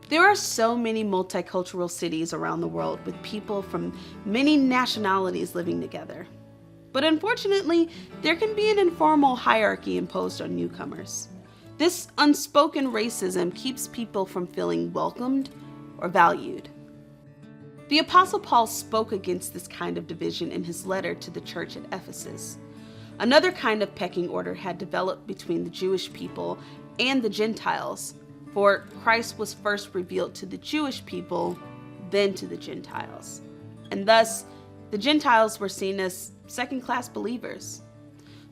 There are so many multicultural cities around the world with people from many nationalities living together. But unfortunately, there can be an informal hierarchy imposed on newcomers. This unspoken racism keeps people from feeling welcomed or valued. The Apostle Paul spoke against this kind of division in his letter to the church at Ephesus. Another kind of pecking order had developed between the Jewish people and the Gentiles, for Christ was first revealed to the Jewish people, then to the Gentiles. And thus, the Gentiles were seen as second-class believers.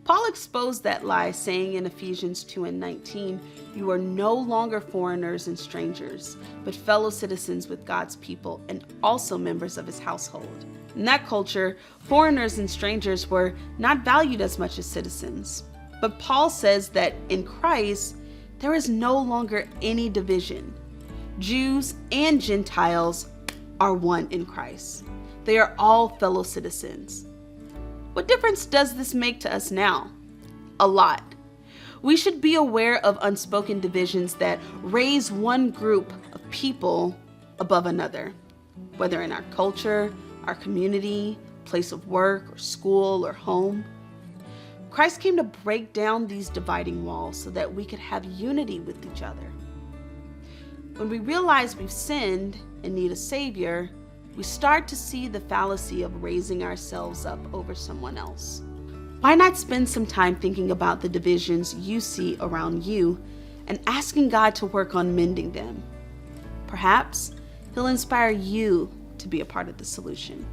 Paul exposed that lie, saying in Ephesians 2:19, "You are no longer foreigners and strangers, but fellow citizens with God's people and also members of his household." In that culture, foreigners and strangers were not valued as much as citizens. But Paul says that in Christ, there is no longer any division. Jews and Gentiles are one in Christ. They are all fellow citizens. What difference does this make to us now? A lot. We should be aware of unspoken divisions that raise one group of people above another, whether in our culture, our community, place of work, or school, or home. Christ came to break down these dividing walls so that we could have unity with each other. When we realize we've sinned and need a Savior, we start to see the fallacy of raising ourselves up over someone else. Why not spend some time thinking about the divisions you see around you and asking God to work on mending them? Perhaps He'll inspire you to be a part of the solution.